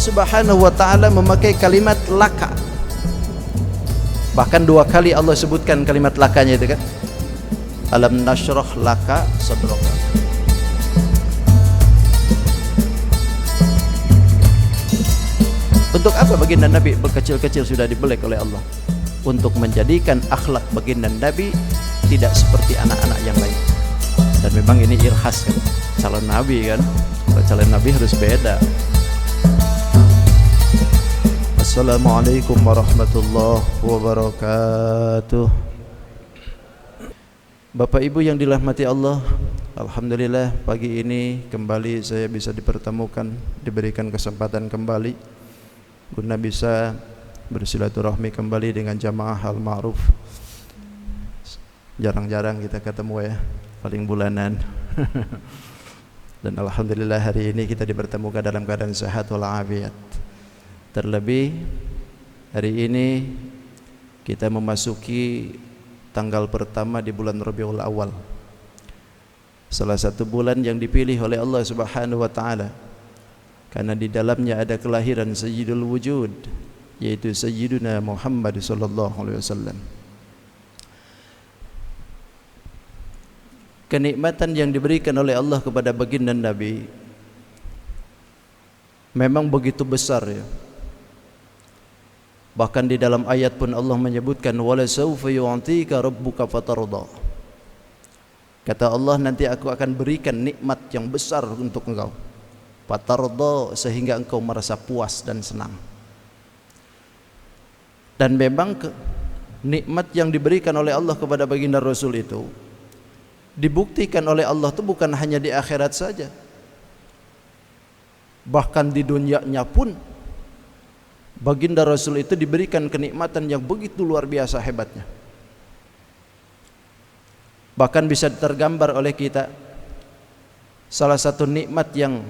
Subhanahu wa ta'ala memakai kalimat laka. Bahkan 2 kali Allah sebutkan kalimat lakanya itu kan. Alam nashrah laka sadraka. Untuk apa baginda Nabi berkecil-kecil sudah dibelek oleh Allah? Untuk menjadikan akhlak baginda Nabi tidak seperti anak-anak yang lain. Dan memang ini irhas kan, calon Nabi kan. Kalau calon Nabi harus beda. Assalamualaikum warahmatullahi wabarakatuh. Bapak Ibu yang dirahmati Allah, alhamdulillah pagi ini kembali saya bisa dipertemukan, diberikan kesempatan kembali guna bisa bersilaturahmi kembali dengan jamaah Al-Ma'ruf. Jarang-jarang kita ketemu ya, paling bulanan. Dan alhamdulillah hari ini kita dipertemukan dalam keadaan sehat walafiat. Terlebih hari ini kita memasuki tanggal pertama di bulan Rabiul Awal, salah satu bulan yang dipilih oleh Allah Subhanahu wa ta'ala karena di dalamnya ada kelahiran Sayyidul Wujud, yaitu Sayyiduna Muhammad sallallahu alaihi wasallam. Kenikmatan yang diberikan oleh Allah kepada baginda Nabi memang begitu besar ya. Bahkan di dalam ayat pun Allah menyebutkan wala sawfa yu'tika rabbuka fatarda. Kata Allah, nanti aku akan berikan nikmat yang besar untuk engkau. Fatarda, sehingga engkau merasa puas dan senang. Dan memang nikmat yang diberikan oleh Allah kepada baginda Rasul itu dibuktikan oleh Allah itu bukan hanya di akhirat saja, bahkan di dunianya pun baginda Rasul itu diberikan kenikmatan yang begitu luar biasa hebatnya. Bahkan bisa tergambar oleh kita salah satu nikmat yang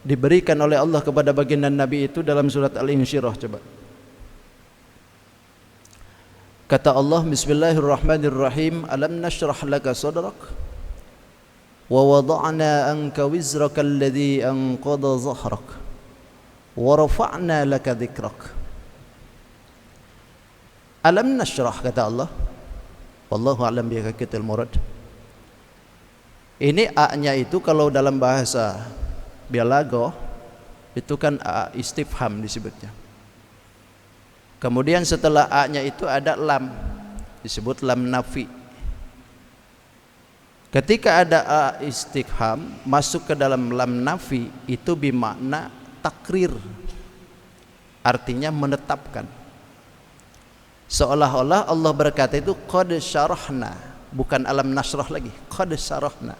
diberikan oleh Allah kepada baginda Nabi itu dalam surat Al-Insyirah. Coba kata Allah, bismillahirrahmanirrahim, alam nashrah laka sadrak wa wada'na anka wizraka alladhi anqadha zahrak wa rafa'na laka dhikrak. Alam nashrah, kata Allah, wallahu a'lam bi haqiqatil murad. Ini a-nya itu kalau dalam bahasa balaghah itu kan a istifham disebutnya. Kemudian setelah a-nya itu ada lam, disebut lam nafi. Ketika ada a istifham masuk ke dalam lam nafi, itu bermakna takrir, artinya menetapkan. Seolah-olah Allah berkata itu qad syarahna, bukan alam nasrah lagi, qad syarahna,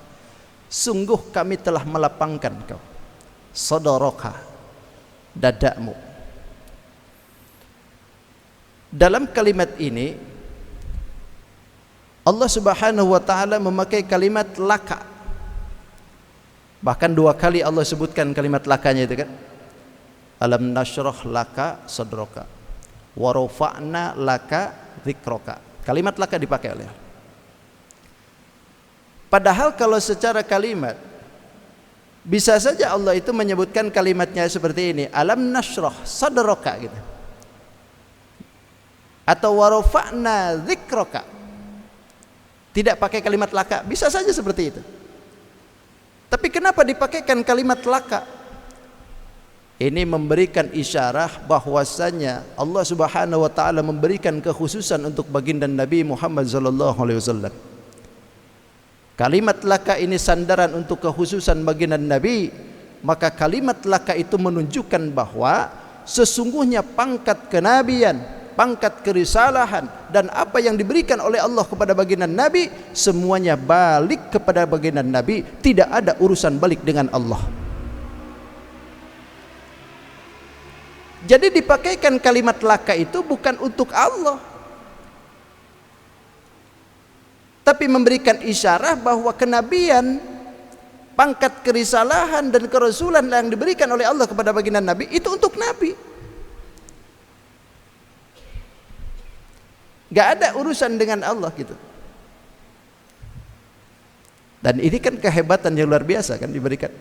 sungguh kami telah melapangkan kau, sadaraka, dadakmu. Dalam kalimat ini Allah Subhanahu wa ta'ala memakai kalimat laka. Bahkan 2 kali Allah sebutkan kalimat lakanya itu kan. Alam nashrah laka sadraka wa rafa'na laka dzikraka. Kalimat laka dipakai oleh Allah. Padahal kalau secara kalimat bisa saja Allah itu menyebutkan kalimatnya seperti ini, alam nashrah sadraka gitu. Atau wa rafa'na dzikraka. Tidak pakai kalimat laka, bisa saja seperti itu. Tapi kenapa dipakaikan kalimat laka? Ini memberikan isyarah bahwasanya Allah Subhanahu wa ta'ala memberikan kekhususan untuk baginda Nabi Muhammad sallallahu alaihi wasallam. Kalimat laka ini sandaran untuk kekhususan baginda Nabi, maka kalimat laka itu menunjukkan bahwa sesungguhnya pangkat kenabian, pangkat kerisalahan dan apa yang diberikan oleh Allah kepada baginda Nabi semuanya balik kepada baginda Nabi, tidak ada urusan balik dengan Allah. Jadi dipakaikan kalimat laka itu bukan untuk Allah, tapi memberikan isyarah bahwa kenabian, pangkat kerisalahan dan kerasulan yang diberikan oleh Allah kepada baginda Nabi itu untuk Nabi. Gak ada urusan dengan Allah gitu. Dan ini kan kehebatan yang luar biasa kan diberikan.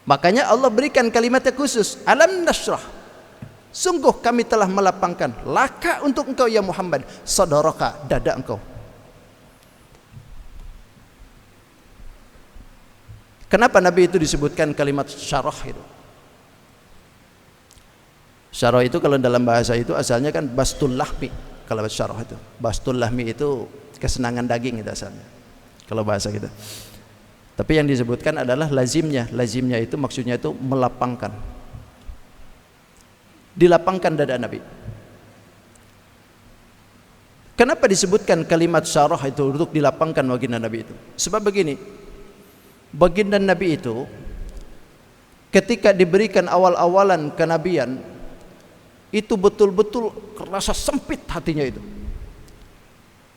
Makanya Allah berikan kalimatnya khusus, alam nashrah, sungguh kami telah melapangkan laka untuk engkau ya Muhammad, sadaraka, dada engkau. Kenapa Nabi itu disebutkan kalimat syarah itu? Syarah itu kalau dalam bahasa itu asalnya kan bastul lahmi. Kalau syarah itu bastul lahmi itu kesenangan daging itu asalnya kalau bahasa kita. Tapi yang disebutkan adalah lazimnya. Lazimnya itu maksudnya itu melapangkan. Dilapangkan dada Nabi. Kenapa disebutkan kalimat syarah itu untuk dilapangkan baginda Nabi itu? Sebab begini, baginda Nabi itu ketika diberikan awal-awalan kenabian itu betul-betul rasa sempit hatinya itu.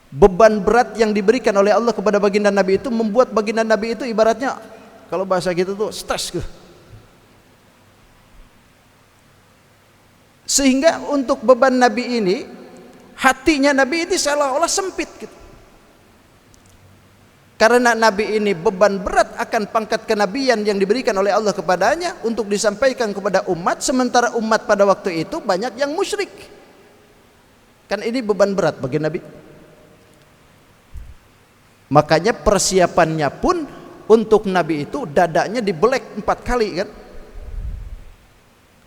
Beban berat yang diberikan oleh Allah kepada baginda Nabi itu membuat baginda Nabi itu ibaratnya kalau bahasa gitu tuh stres gitu. Sehingga untuk beban Nabi ini, hatinya Nabi ini seolah-olah sempit gitu. Karena Nabi ini beban berat akan pangkat kenabian yang diberikan oleh Allah kepadanya untuk disampaikan kepada umat, sementara umat pada waktu itu banyak yang musyrik. Kan ini beban berat bagi Nabi. Makanya persiapannya pun untuk Nabi itu dadanya dibelek 4 kali kan,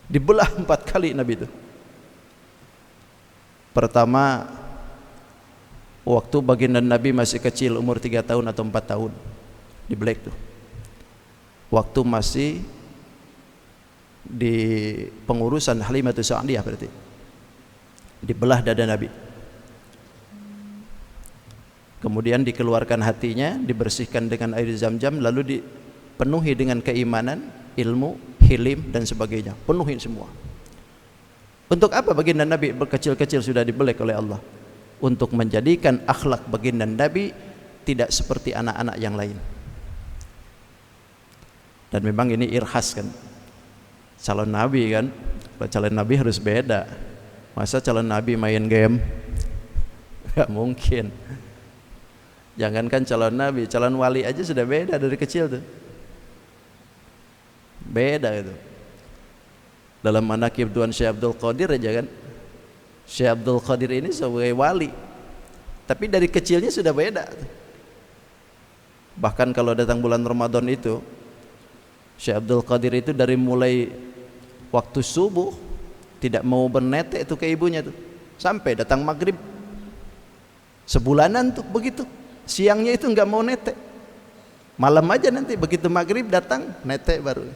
dibelah 4 kali Nabi itu. Pertama waktu baginda Nabi masih kecil, umur 3 tahun atau 4 tahun, dibelek tuh. Waktu masih di pengurusan Halimatus Sa'diyah berarti dibelah dada Nabi. Kemudian dikeluarkan hatinya, dibersihkan dengan air zam-zam, lalu dipenuhi dengan keimanan, ilmu, hilim dan sebagainya. Penuhi semua. Untuk apa baginda Nabi berkecil-kecil sudah dibelek oleh Allah? Untuk menjadikan akhlak baginda Nabi tidak seperti anak-anak yang lain. Dan memang ini irhas kan. Calon Nabi kan, calon Nabi harus beda. Masa calon Nabi main game? Gak mungkin. Jangankan calon Nabi, calon wali aja sudah beda dari kecil tuh. Beda itu. Dalam manaqib Tuan Syekh Abdul Qadir aja kan, Syekh Abdul Qadir ini sebagai wali, tapi dari kecilnya sudah beda. Bahkan kalau datang bulan Ramadan itu, Syekh Abdul Qadir itu dari mulai waktu subuh tidak mau bernetek itu ke ibunya tuh, sampai datang maghrib. Sebulanan tuh begitu. Siangnya itu nggak mau netek, malam aja nanti begitu maghrib datang netek baru.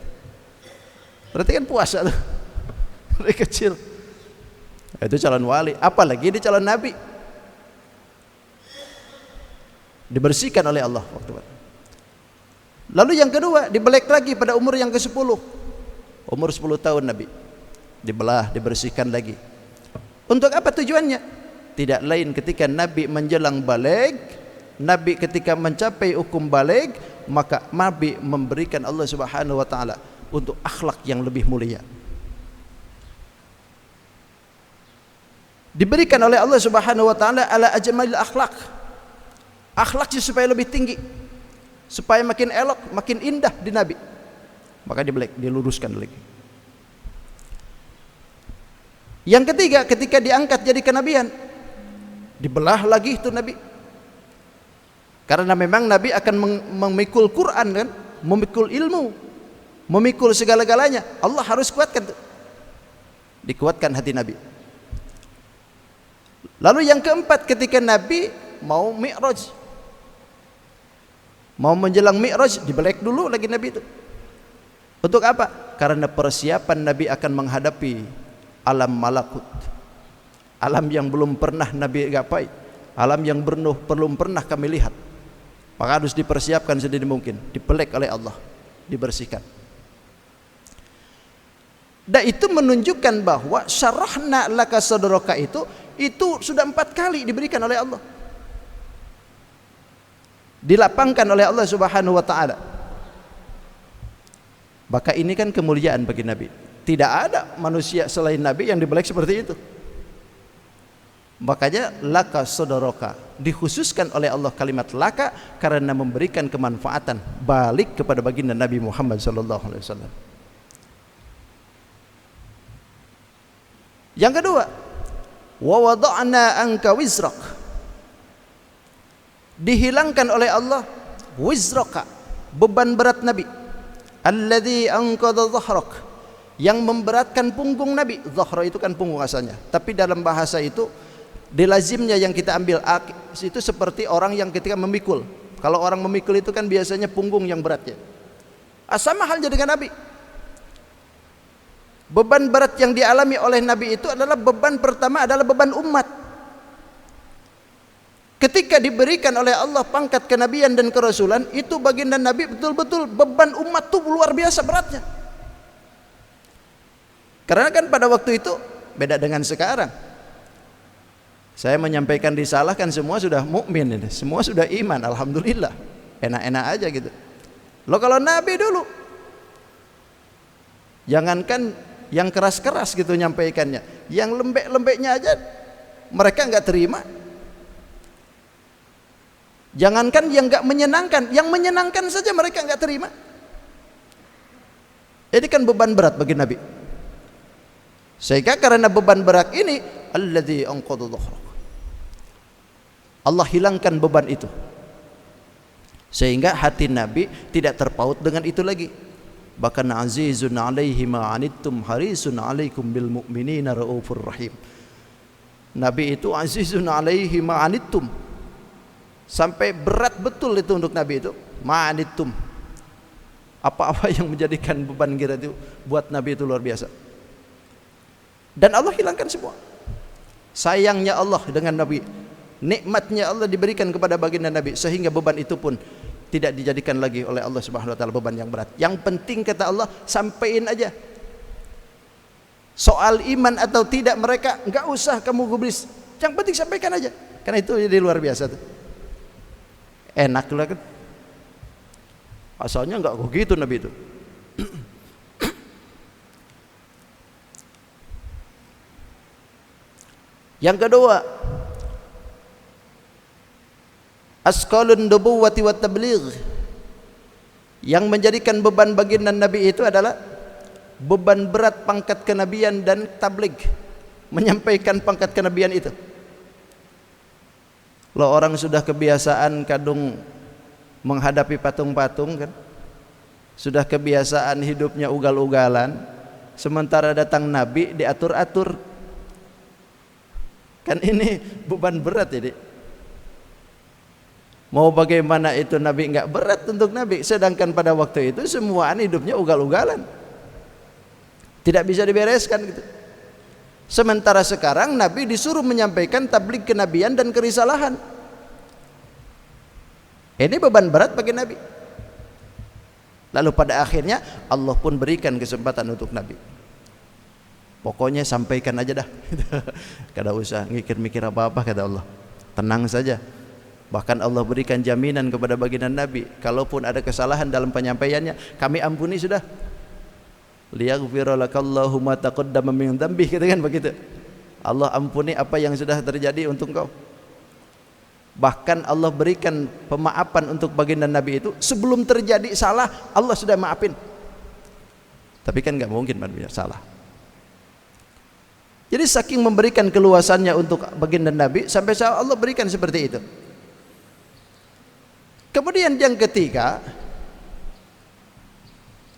Berarti kan puasa tuh dari kecil. Itu calon wali, apalagi di calon Nabi, dibersihkan oleh Allah waktu itu. Lalu yang kedua dibelek lagi pada umur yang ke-10, umur 10 tahun Nabi dibelah, dibersihkan lagi. Untuk apa tujuannya? Tidak lain ketika Nabi menjelang baligh, Nabi ketika mencapai hukum baligh, maka Nabi memberikan Allah Subhanahu wa taala untuk akhlak yang lebih mulia. Diberikan oleh Allah Subhanahu wa taala ala ajmalil akhlak. Akhlaknya supaya lebih tinggi, supaya makin elok, makin indah di Nabi. Maka diluruskan lagi. Yang ketiga, ketika diangkat jadi kenabian, dibelah lagi itu Nabi. Karena memang Nabi akan memikul Quran kan, memikul ilmu, memikul segala-galanya. Allah harus kuatkan tuh. Dikuatkan hati Nabi. Lalu yang keempat, ketika Nabi mau Mi'raj, mau menjelang Mi'raj, dibelek dulu lagi Nabi itu. Untuk apa? Karena persiapan Nabi akan menghadapi alam malakut, alam yang belum pernah Nabi gapai, alam yang belum pernah kami lihat. Maka harus dipersiapkan sedini mungkin, dibelek oleh Allah, dibersihkan. Dan itu menunjukkan bahwa syarahna laka sadraka itu sudah 4 kali diberikan oleh Allah, dilapangkan oleh Allah Subhanahu wa taala. Maka ini kan kemuliaan bagi Nabi. Tidak ada manusia selain Nabi yang dibelek seperti itu. Makanya laka sodoroka dikhususkan oleh Allah kalimat laka karena memberikan kemanfaatan balik kepada baginda Nabi Muhammad SAW. Yang kedua, wa wada'na anka wizrak, dihilangkan oleh Allah wizraka, beban berat Nabi, alladzi anqadha dhahrak, yang memberatkan punggung Nabi. Dhahra itu kan punggung asalnya, tapi dalam bahasa itu dilazimnya yang kita ambil itu seperti orang yang ketika memikul. Kalau orang memikul itu kan biasanya punggung yang beratnya. Sama halnya dengan Nabi. Beban berat yang dialami oleh Nabi itu adalah beban pertama adalah beban umat. Ketika diberikan oleh Allah pangkat kenabian dan kerasulan, itu baginda Nabi betul-betul beban umat itu luar biasa beratnya. Karena kan pada waktu itu beda dengan sekarang. Saya menyampaikan risalah kan semua sudah mukmin ini, semua sudah iman, alhamdulillah, enak-enak aja gitu. Loh kalau Nabi dulu, jangankan yang keras-keras gitu nyampaikannya, yang lembek-lembeknya aja mereka nggak terima. Jangankan yang nggak menyenangkan, yang menyenangkan saja mereka nggak terima. Ini kan beban berat bagi Nabi. Sehingga karena beban berat ini, alladzi anqadha dhahrak, Allah hilangkan beban itu, sehingga hati Nabi tidak terpaut dengan itu lagi. Bahkan azizun alaihi ma anittum harisun alaikum bil mu'minina raufur rahim. Nabi itu azizun alaihi ma anittum, sampai berat betul itu untuk Nabi itu ma anittum. Apa-apa yang menjadikan beban kita itu buat Nabi itu luar biasa. Dan Allah hilangkan semua. Sayangnya Allah dengan Nabi, nikmatnya Allah diberikan kepada baginda Nabi, sehingga beban itu pun tidak dijadikan lagi oleh Allah Subhanahu wa taala beban yang berat. Yang penting kata Allah, sampaiin aja. Soal iman atau tidak mereka enggak usah kamu gubris. Yang penting sampaikan aja. Karena itu jadi luar biasa tuh. Enak lah kan. Asalnya enggak begitu Nabi itu. Yang kedua, asqalun nubuwwati wat tabligh, yang menjadikan beban baginda Nabi itu adalah beban berat pangkat kenabian dan tabligh, menyampaikan pangkat kenabian itu. Lo orang sudah kebiasaan kadung menghadapi patung-patung kan, sudah kebiasaan hidupnya ugal-ugalan, sementara datang Nabi diatur-atur. Kan ini beban berat jadi. Mau bagaimana itu Nabi enggak berat untuk Nabi, sedangkan pada waktu itu semuaan hidupnya ugal-ugalan, tidak bisa dibereskan gitu. Sementara sekarang Nabi disuruh menyampaikan tabligh kenabian dan kerisalahan. Ini beban berat bagi Nabi. Lalu pada akhirnya Allah pun berikan kesempatan untuk Nabi. Pokoknya sampaikan aja dah. Kada usah mikir-mikir apa-apa kata Allah. Tenang saja. Bahkan Allah berikan jaminan kepada baginda Nabi, kalaupun ada kesalahan dalam penyampaiannya, kami ampuni sudah. Liyaghfira lakallahu ma taqaddama min dzambih, gitu kan begitu. Allah ampuni apa yang sudah terjadi untuk engkau. Bahkan Allah berikan pemaafan untuk baginda Nabi itu sebelum terjadi salah, Allah sudah maafin. Tapi kan enggak mungkin manusia salah. Jadi saking memberikan keluasannya untuk baginda Nabi, sampai Allah berikan seperti itu. Kemudian yang ketiga,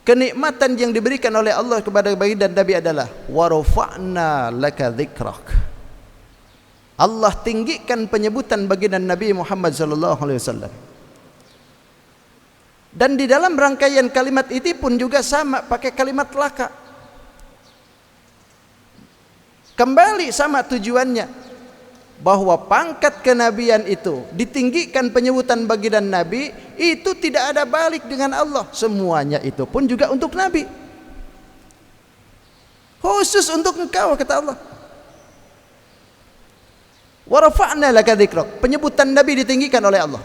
kenikmatan yang diberikan oleh Allah kepada baginda Nabi adalah wa rafa'na laka dzikrak. Allah tinggikan penyebutan baginda Nabi Muhammad sallallahu alaihi wasallam. Dan di dalam rangkaian kalimat itu pun juga sama, pakai kalimat laka. Kembali sama tujuannya, bahwa pangkat kenabian itu ditinggikan penyebutan baginda Nabi itu tidak ada balik dengan Allah, semuanya itu pun juga untuk Nabi, khusus untuk engkau kata Allah. Wa rafa'na laka dzikrak, penyebutan Nabi ditinggikan oleh Allah.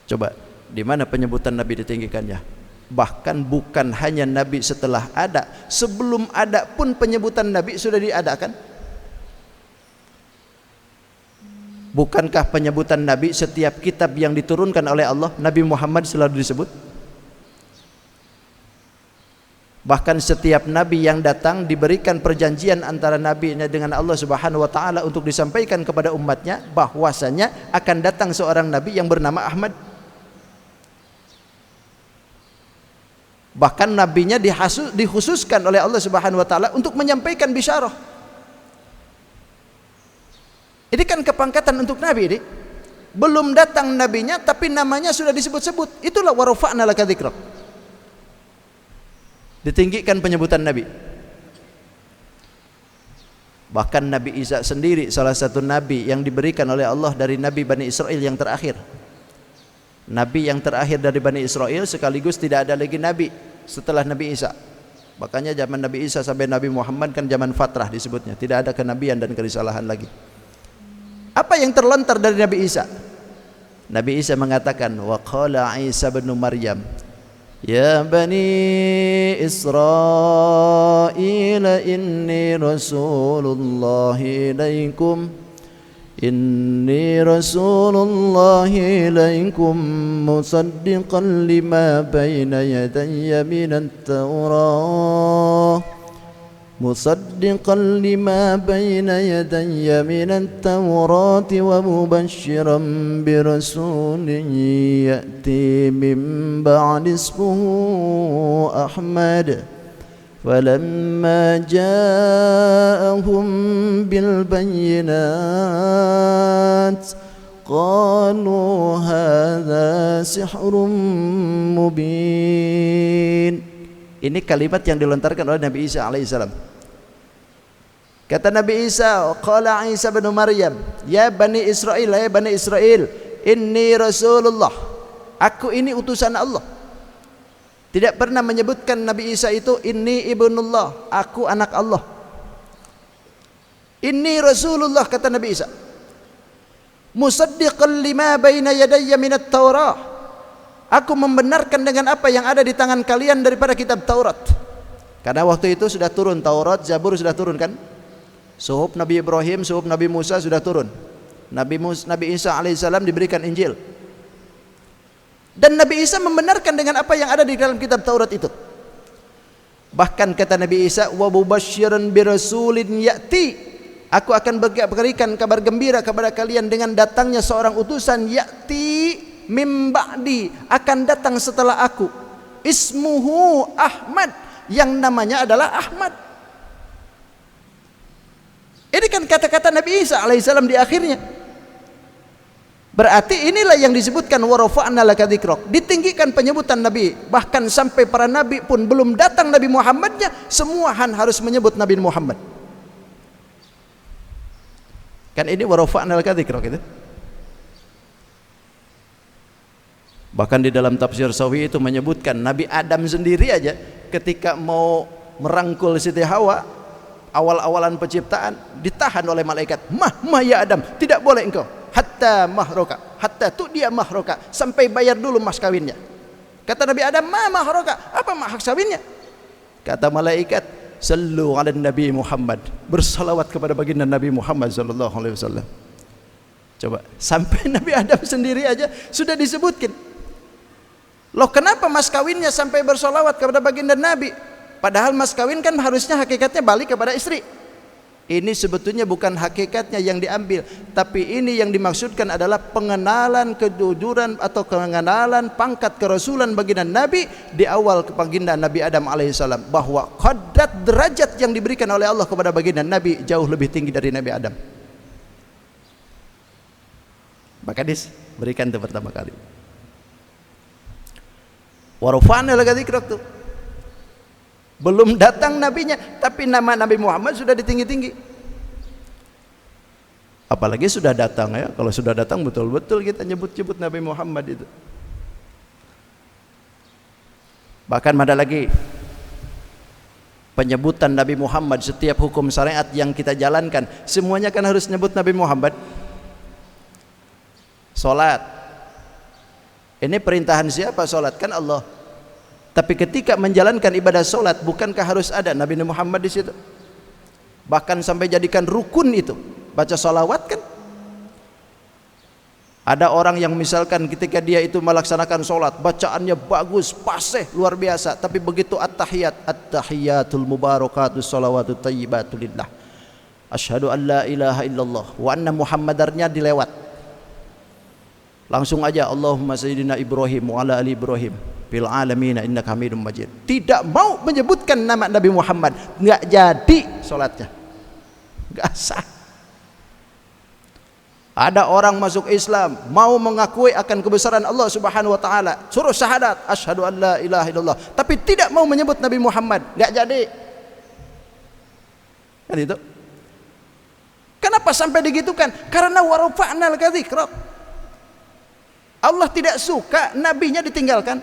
Coba di mana penyebutan Nabi ditinggikannya? Bahkan bukan hanya Nabi setelah ada, sebelum ada pun penyebutan Nabi sudah diadakan. Bukankah penyebutan Nabi setiap kitab yang diturunkan oleh Allah, Nabi Muhammad selalu disebut? Bahkan setiap Nabi yang datang diberikan perjanjian antara Nabi dengan Allah Subhanahu wa Ta'ala untuk disampaikan kepada umatnya bahwasanya akan datang seorang Nabi yang bernama Ahmad. Bahkan nabinya dikhususkan oleh Allah Subhanahu wa Ta'ala untuk menyampaikan bisyarah. Ini kan kepangkatan untuk Nabi ini. Belum datang nabinya tapi namanya sudah disebut-sebut. Itulah wa rafa'na laka dzikrak. Ditinggikan penyebutan Nabi. Bahkan Nabi Isa sendiri salah satu nabi yang diberikan oleh Allah dari Nabi Bani Israel yang terakhir. Nabi yang terakhir dari Bani Israel sekaligus tidak ada lagi nabi setelah Nabi Isa. Makanya zaman Nabi Isa sampai Nabi Muhammad kan zaman fatrah disebutnya, tidak ada kenabian dan kerisalahan lagi. Apa yang terlontar dari Nabi Isa? Nabi Isa mengatakan, wa qala Isa bin Maryam, ya bani Israel inni rasulullah ilaikum musaddiqan lima baina yadayya minat Taurah wa mubashiran birasulin ya'ti min ba'di ismuhu Ahmad falamma ja'ahum bil bayyinat qalu hadza sihrun mubin. Ini kalimat yang dilontarkan oleh Nabi Isa alaihissalam. Kata Nabi Isa, qala Isa bin Maryam, ya bani Israel, ya bani Israel, inni rasulullah, aku ini utusan Allah. Tidak pernah menyebutkan Nabi Isa itu inni ibnullah, aku anak Allah. Inni rasulullah, kata Nabi Isa, musaddiqan lima baina yadayya minat Taurah, aku membenarkan dengan apa yang ada di tangan kalian daripada kitab Taurat. Karena waktu itu sudah turun Taurat, Zabur sudah turun kan? Suhuf Nabi Ibrahim, suhuf Nabi Musa sudah turun. Nabi Isa alaihissalam diberikan Injil. Dan Nabi Isa membenarkan dengan apa yang ada di dalam kitab Taurat itu. Bahkan kata Nabi Isa, wa mubasyiran birasulin ya'ti, aku akan berikan kabar gembira kepada kalian dengan datangnya seorang utusan, ya'ti mim ba'di, akan datang setelah aku, ismuhu Ahmad, yang namanya adalah Ahmad. Ini kan kata-kata Nabi Isa alaihissalam di akhirnya. Berarti inilah yang disebutkan wa rafa'na laka dzikrak, ditinggikan penyebutan Nabi. Bahkan sampai para nabi pun belum datang Nabi Muhammadnya, semua harus menyebut Nabi Muhammad. Kan ini wa rafa'na laka dzikrak itu. Bahkan di dalam tafsir Sawi itu menyebutkan Nabi Adam sendiri aja ketika mau merangkul Siti Hawa awal-awalan penciptaan ditahan oleh malaikat. Mah ya Adam, tidak boleh engkau hatta mahroka, hatta tu dia mahroka, sampai bayar dulu mas kawinnya. Kata Nabi Adam, mahroka, apa mas kawinnya? Kata malaikat, sallu ala Nabi Muhammad, bersalawat kepada baginda Nabi Muhammad sallallahu alaihi wasallam. Coba, sampai Nabi Adam sendiri aja sudah disebutkan. Loh, kenapa mas kawinnya sampai bersolawat kepada baginda Nabi? Padahal mas kawin kan harusnya hakikatnya balik kepada istri. Ini sebetulnya bukan hakikatnya yang diambil, tapi ini yang dimaksudkan adalah pengenalan kejujuran atau pengenalan pangkat kerasulan baginda Nabi di awal baginda Nabi Adam alaihissalam, bahwa qadrat derajat yang diberikan oleh Allah kepada baginda Nabi jauh lebih tinggi dari Nabi Adam. Maka diberikan itu pertama kali. Wa rafa'na laka dzikrak tuh. Belum datang nabinya, tapi nama Nabi Muhammad sudah ditinggi-tinggi. Apalagi sudah datang ya. Kalau sudah datang betul-betul kita nyebut-nyebut Nabi Muhammad itu. Bahkan ada lagi penyebutan Nabi Muhammad, setiap hukum syariat yang kita jalankan semuanya kan harus nyebut Nabi Muhammad. Salat, ini perintahan siapa salat? Kan Allah. Tapi ketika menjalankan ibadah solat, bukankah harus ada Nabi Muhammad di situ? Bahkan sampai jadikan rukun itu, baca solawat kan? Ada orang yang misalkan ketika dia itu melaksanakan sholat, bacaannya bagus, fasih, luar biasa, tapi begitu at-tahiyatul mubarakatus salawatut tayyibatulillah, asyhadu an la ilaha illallah wa anna muhammadarnya dilewat, langsung aja Allahumma sayyidina Ibrahim wa ala ali Ibrahim fil alamin innaka hamidum majid. Tidak mau menyebutkan nama Nabi Muhammad, enggak jadi sholatnya, enggak sah. Ada orang masuk Islam, mau mengakui akan kebesaran Allah Subhanahu wa taala, suruh syahadat asyhadu an la ilaha illallah, tapi tidak mau menyebut Nabi Muhammad, enggak jadi. Kan itu. Kenapa sampai digitukan? Karena warafa'nal kadzikra. Allah tidak suka nabinya ditinggalkan.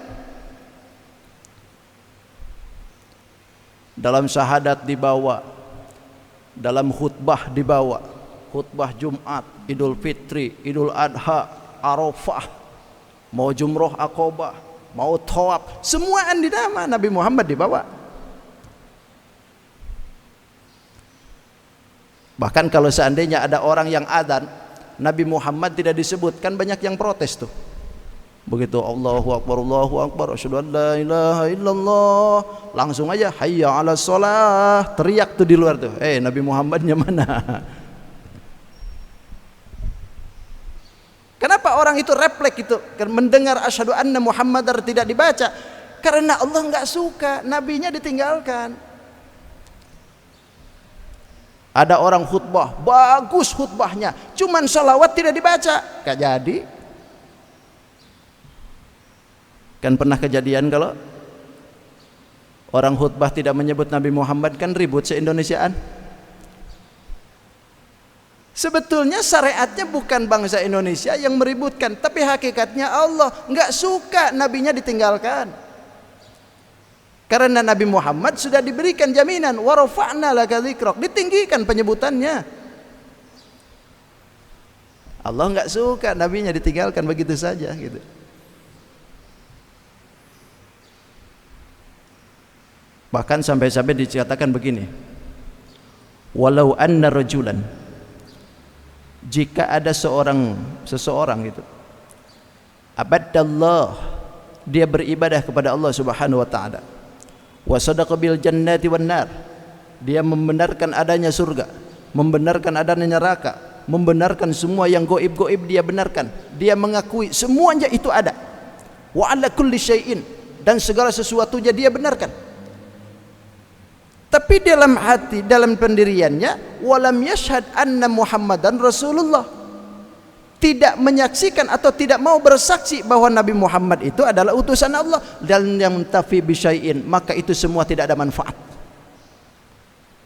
Dalam syahadat dibawa, dalam khutbah dibawa, khutbah Jumat, Idul Fitri, Idul Adha, Arafah, mau jumroh Aqabah, mau tawaf, semua andi nama Nabi Muhammad dibawa. Bahkan kalau seandainya ada orang yang adzan Nabi Muhammad tidak disebutkan, banyak yang protes tuh. Begitu Allahu Akbar, asyhadu an la ilaha illallah, langsung aja hayya 'alas shalah, teriak tuh di luar tuh. Nabi Muhammadnya mana? Kenapa orang itu refleks itu mendengar asyhadu anna Muhammadar tidak dibaca? Karena Allah enggak suka nabinya ditinggalkan. Ada orang khutbah, bagus khutbahnya, cuman salawat tidak dibaca, enggak jadi. Kan pernah kejadian kalau orang khutbah tidak menyebut Nabi Muhammad, kan ribut se-Indonesiaan. Sebetulnya syariatnya bukan bangsa Indonesia yang meributkan, tapi hakikatnya Allah enggak suka nabinya ditinggalkan. Karena Nabi Muhammad sudah diberikan jaminan wa rafa'na laka dzikrak, ditinggikan penyebutannya. Allah enggak suka nabinya ditinggalkan begitu saja gitu. Bahkan sampai-sampai dikatakan begini, walau anna rajulan, jika ada seseorang itu abadallah, dia beribadah kepada Allah Subhanahu wa taala, wa sadaqa bil jannati wan nar, dia membenarkan adanya surga, membenarkan adanya neraka, membenarkan semua yang gaib-gaib dia benarkan, dia mengakui semuanya itu ada, wa ala kulli syai'in, dan segala sesuatunya dia benarkan. Tapi dalam hati, dalam pendiriannya, walam yashhad anna Muhammadan Rasulullah, tidak menyaksikan atau tidak mau bersaksi bahwa Nabi Muhammad itu adalah utusan Allah, dan yang tafi bisyai'in, maka itu semua tidak ada manfaat.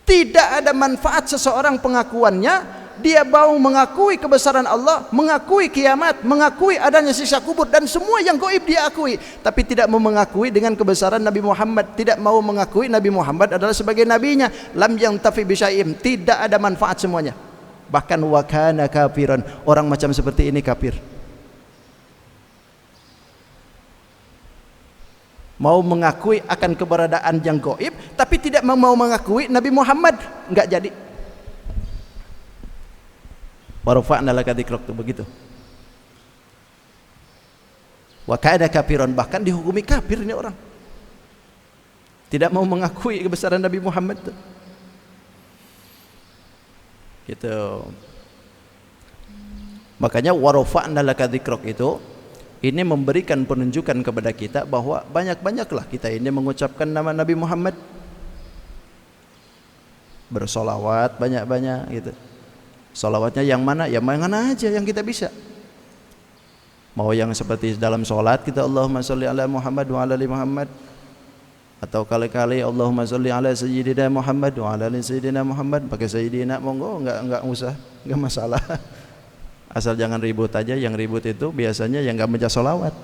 Tidak ada manfaat seseorang pengakuannya. Dia mau mengakui kebesaran Allah, mengakui kiamat, mengakui adanya siksa kubur dan semua yang gaib dia akui, tapi tidak mau mengakui dengan kebesaran Nabi Muhammad, tidak mau mengakui Nabi Muhammad adalah sebagai nabinya. Lam yang tafi bisyai'in, tidak ada manfaat semuanya. Bahkan wa kana kafiran, orang macam seperti ini kafir. Mau mengakui akan keberadaan yang gaib, tapi tidak mau mengakui Nabi Muhammad, enggak jadi. Warafa'na laka dzikrak, begitu. Wa kana kafiran, bahkan dihukumi kafir ini orang. Tidak mau mengakui kebesaran Nabi Muhammad itu. Gitu. Makanya warafa'na laka dzikrak itu ini memberikan penunjukan kepada kita bahwa banyak-banyaklah kita ini mengucapkan nama Nabi Muhammad, bersolawat banyak-banyak gitu. Solawatnya yang mana? Yang mana aja yang kita bisa. Mau yang seperti dalam sholat kita Allahumma sholli ala Muhammad wa ala ali Muhammad, atau kali-kali Allahumma sholli ala sayyidina Muhammad wa ala ali sayyidina Muhammad, pakai sayyidina monggo, enggak usah, enggak masalah. Asal jangan ribut aja. Yang ribut itu biasanya yang enggak baca sholawat.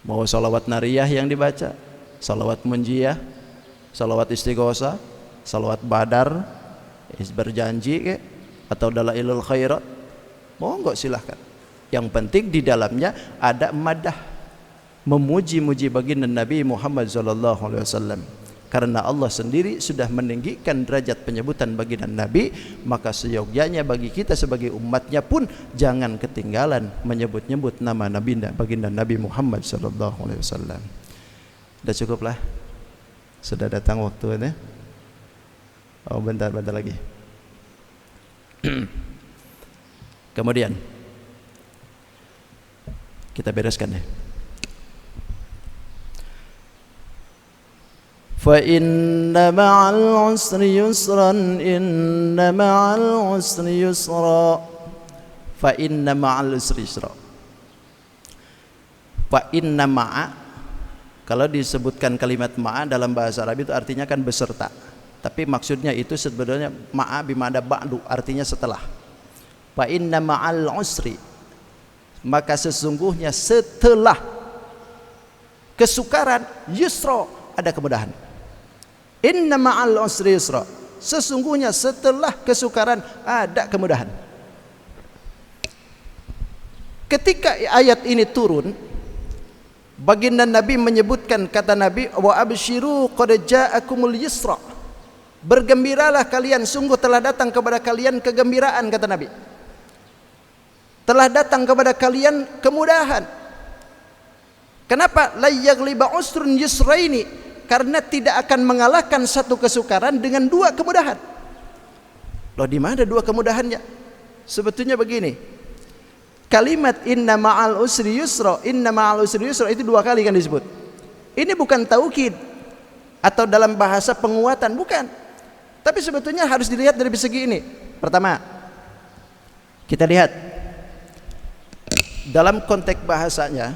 Mau sholawat nariyah yang dibaca, sholawat munjiyah, sholawat istighosah, salawat badar, berjanji atau dalailul khairat, monggo silahkan. Yang penting di dalamnya ada madah, memuji-muji baginda Nabi Muhammad sallallahu alaihi wasallam. Karena Allah sendiri sudah meninggikan derajat penyebutan baginda Nabi, maka seyogyanya bagi kita sebagai umatnya pun jangan ketinggalan menyebut-nyebut nama baginda Nabi Muhammad sallallahu alaihi wasallam. Sudah cukuplah. Sudah datang waktunya. Oh, bentar lagi. Kemudian kita bereskan ya. Fa inna ma'al usri yusran, inna ma'al usri yusra. Fa inna ma'al usri yusra. Fa inna ma'a, kalau disebutkan kalimat ma'a dalam bahasa Arab itu artinya kan beserta. Tapi maksudnya itu sebenarnya ma'a bimana ba'du, artinya setelah. Fa inna ma'al usri, maka sesungguhnya setelah kesukaran, yusra, ada kemudahan. Inna ma'al usri yusra, sesungguhnya setelah kesukaran ada kemudahan. Ketika ayat ini turun, baginda Nabi menyebutkan, kata Nabi, wa abshiru qad ja'akumul yusra, bergembiralah kalian, sungguh telah datang kepada kalian kegembiraan, kata Nabi. Telah datang kepada kalian kemudahan. Kenapa? La yaghliba usrun yusraini, karena tidak akan mengalahkan satu kesukaran dengan dua kemudahan. Loh, di mana dua kemudahannya? Sebetulnya begini. Kalimat inna ma'al usri yusra, inna ma'al usri yusra itu dua kali kan disebut. Ini bukan taukid atau dalam bahasa penguatan, bukan. Tapi sebetulnya harus dilihat dari segi ini. Pertama, kita lihat dalam konteks bahasanya,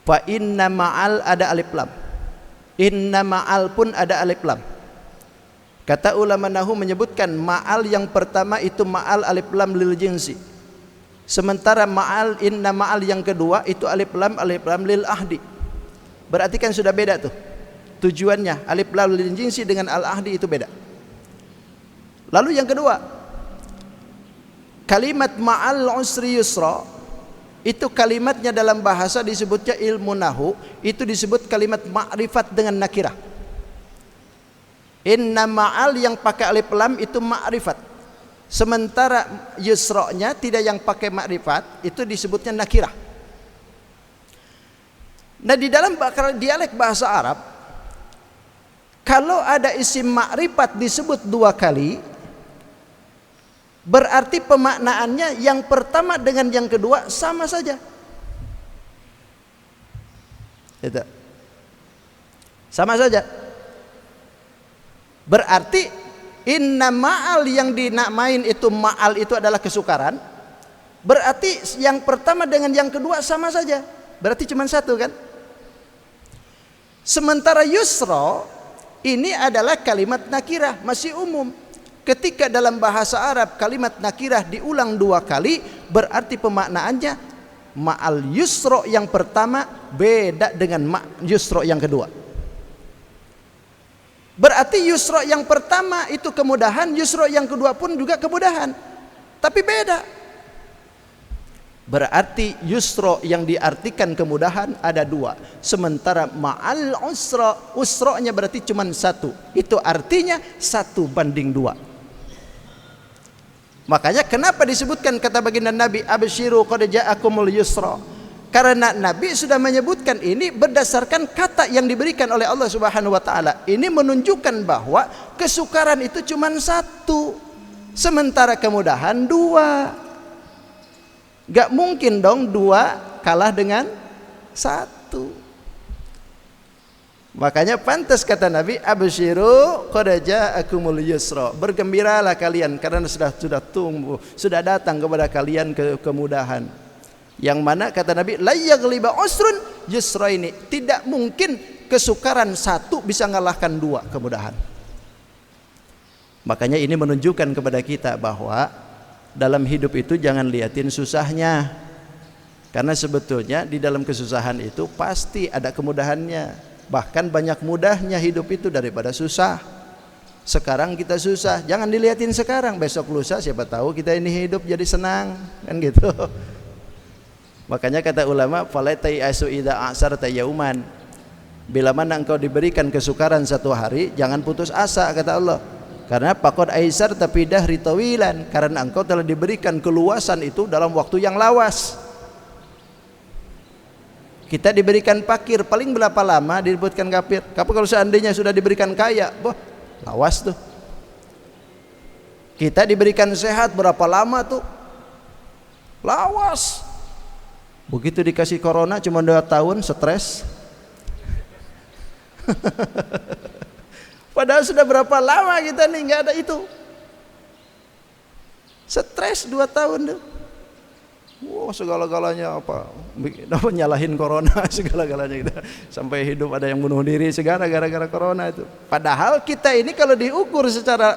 fa inna ma'al ada alif lam, inna ma'al pun ada alif lam. Kata ulama nahwu menyebutkan ma'al yang pertama itu ma'al alif lam lil jinsi, sementara ma'al inna ma'al yang kedua itu alif lam lil ahdi. Berarti kan sudah beda tuh tujuannya, alif lam lil jinsi dengan al ahdi itu beda. Lalu yang kedua, kalimat ma'al usri yusra itu kalimatnya dalam bahasa disebutnya ilmu nahwu, itu disebut kalimat ma'rifat dengan nakirah. Inna ma'al yang pakai alif lam itu ma'rifat, sementara yusra-nya tidak yang pakai ma'rifat, itu disebutnya nakirah. Nah, di dalam dialek bahasa Arab, kalau ada isim ma'rifat disebut dua kali, berarti pemaknaannya yang pertama dengan yang kedua sama saja. Itu sama saja. Berarti inna ma'al yang dinamain itu ma'al itu adalah kesukaran. Berarti yang pertama dengan yang kedua sama saja. Berarti cuma satu kan? Sementara yusra ini adalah kalimat nakirah, masih umum. Ketika dalam bahasa Arab kalimat nakirah diulang dua kali, berarti pemaknaannya ma'al yusra yang pertama beda dengan yusra yang kedua. Berarti yusra yang pertama itu kemudahan, yusra yang kedua pun juga kemudahan, tapi beda. Berarti yusra yang diartikan kemudahan ada dua, sementara ma'al usra, usra-nya berarti cuma satu. Itu artinya 1:2. Makanya kenapa disebutkan kata baginda Nabi absyiru qad ja'akumul yusra, karena Nabi sudah menyebutkan ini berdasarkan kata yang diberikan oleh Allah Subhanahu wa taala. Ini menunjukkan bahwa kesukaran itu cuma satu, sementara kemudahan dua. Gak mungkin dong dua kalah dengan satu. Makanya pantas kata Nabi absyiru qad ja'akumul yusra, bergembiralah kalian karena sudah tumbuh, sudah datang kepada kalian kemudahan. Yang mana kata Nabi la yaghliba usrun yusra, ini tidak mungkin kesukaran satu bisa mengalahkan dua kemudahan. Makanya ini menunjukkan kepada kita bahwa dalam hidup itu jangan liatin susahnya, karena sebetulnya di dalam kesusahan itu pasti ada kemudahannya. Bahkan banyak mudahnya hidup itu daripada susah. Sekarang kita susah, jangan dilihatin sekarang, besok lusa siapa tahu kita ini hidup jadi senang, kan gitu. Makanya kata ulama falaitai asu idza asarta yauman, Bila mana engkau diberikan kesukaran satu hari, jangan putus asa, kata Allah. Karena faqad aisar tapi dahri tawilan, karena engkau telah diberikan keluasan itu dalam waktu yang lawas. Kita diberikan fakir, paling berapa lama disebutkan kafir? Tapi kalau seandainya sudah diberikan kaya, wah, lawas tuh. Kita diberikan sehat, berapa lama tuh? Lawas. Begitu dikasih corona cuma 2 tahun, stres. Padahal sudah berapa lama kita nih nggak ada itu. Stres 2 tahun tuh. Wow, segala-galanya apa? Nyalahin corona, segala-galanya kita. Sampai hidup ada yang bunuh diri segala gara-gara corona itu. Padahal kita ini kalau diukur secara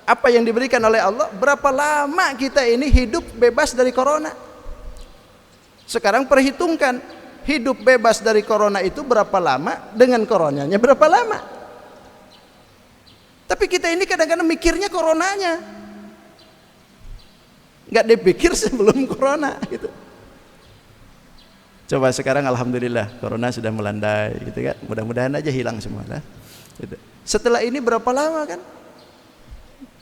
apa yang diberikan oleh Allah, berapa lama kita ini hidup bebas dari corona? Sekarang perhitungkan, hidup bebas dari corona itu berapa lama, dengan coronanya berapa lama? Tapi kita ini kadang-kadang mikirnya coronanya, nggak dipikir sebelum corona gitu. Coba sekarang alhamdulillah corona sudah melandai gitu kan, mudah-mudahan aja hilang semua lah gitu. Setelah ini berapa lama kan,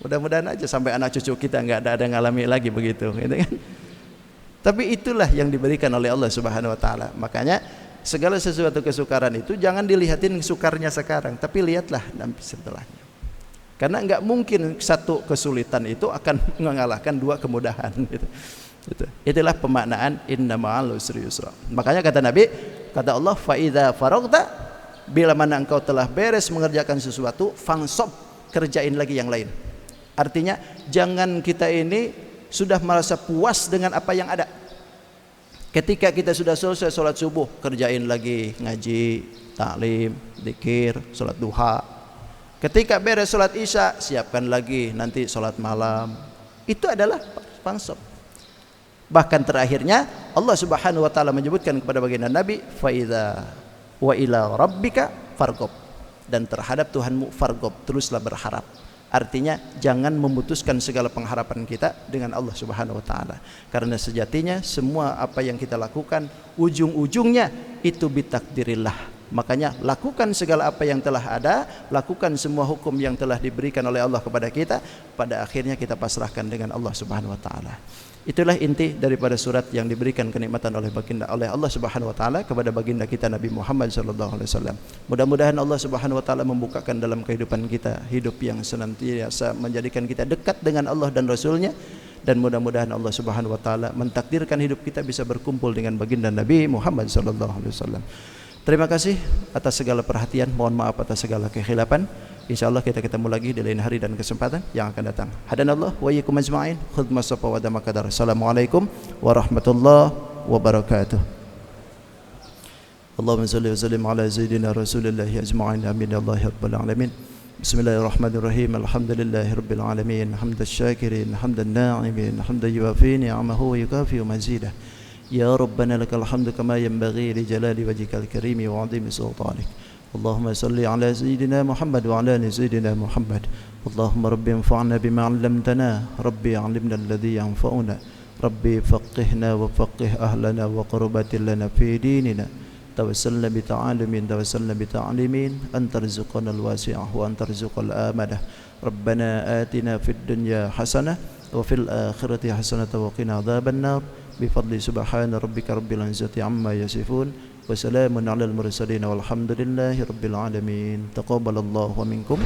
mudah-mudahan aja sampai anak cucu kita nggak ada yang ngalami lagi begitu gitu kan. Tapi itulah yang diberikan oleh Allah Subhanahu wa taala. Makanya segala sesuatu kesukaran itu jangan dilihatin sukarnya sekarang, tapi lihatlah nanti setelahnya. Karena enggak mungkin satu kesulitan itu akan mengalahkan 2 kemudahan gitu. Itulah pemaknaan inna ma'al usri yusra. Makanya kata Nabi, kata Allah, fa idza faragta, bila mana engkau telah beres mengerjakan sesuatu, fansab, kerjain lagi yang lain. Artinya jangan kita ini sudah merasa puas dengan apa yang ada. Ketika kita sudah selesai sholat subuh, kerjain lagi ngaji, taklim, zikir, sholat duha. Ketika beres sholat isya, siapkan lagi nanti sholat malam. Itu adalah fansab. Bahkan terakhirnya Allah Subhanahu wa taala menyebutkan kepada baginda Nabi, fa idza wa ila rabbika farghab, dan terhadap Tuhanmu farghab, teruslah berharap. Artinya jangan memutuskan segala pengharapan kita dengan Allah Subhanahu wa taala. Karena sejatinya semua apa yang kita lakukan ujung-ujungnya itu bitakdirillah. Makanya lakukan segala apa yang telah ada, lakukan semua hukum yang telah diberikan oleh Allah kepada kita, pada akhirnya kita pasrahkan dengan Allah Subhanahu wa taala. Itulah inti daripada surat yang diberikan kenikmatan oleh Allah Subhanahu wa taala kepada baginda kita Nabi Muhammad sallallahu alaihi wasallam. Mudah-mudahan Allah Subhanahu wa taala membukakan dalam kehidupan kita hidup yang senantiasa menjadikan kita dekat dengan Allah dan Rasul-Nya, dan mudah-mudahan Allah Subhanahu wa taala mentakdirkan hidup kita bisa berkumpul dengan baginda Nabi Muhammad sallallahu alaihi wasallam. Terima kasih atas segala perhatian, mohon maaf atas segala kekhilafan. Insyaallah kita ketemu lagi di lain hari dan kesempatan yang akan datang. Hadanallah wa iyyakum ajma'in. Khudmah safa wa damakadar. Assalamualaikum warahmatullahi wabarakatuh. Allahumma salli wa sallim ala sayyidina Rasulillah ajma'in. Amin ya Allah rabbal alamin. Bismillahirrahmanirrahim. Alhamdulillahi rabbil alamin. Hamdan syakirin, hamdan na'imin, hamdan yuwafi ni'amahu wa yukafi mazidah. يا ربنا لك الحمد كما ينبغي لجلال وجهك الكريم وعظيم سلطانك. اللهم صل على سيدنا محمد وعلى ال سيدنا محمد. اللهم رب انفعنا بما علمتنا، ربي علمنا الذي ينفعنا، ربي فقهنا وفقه أهلنا وقربات لنا في ديننا. توسلنا بتعالم توسلنا بتعليمين، أن ترزقنا الواسعة وأن ترزق الآمنة. ربنا آتنا في الدنيا حسنة وفي الآخرة حسنة وقنا عذاب النار. بفضل سبحان ربك رب العزة عما يصفون وسلام على المرسلين والحمد لله رب العالمين. تقبل الله منكم.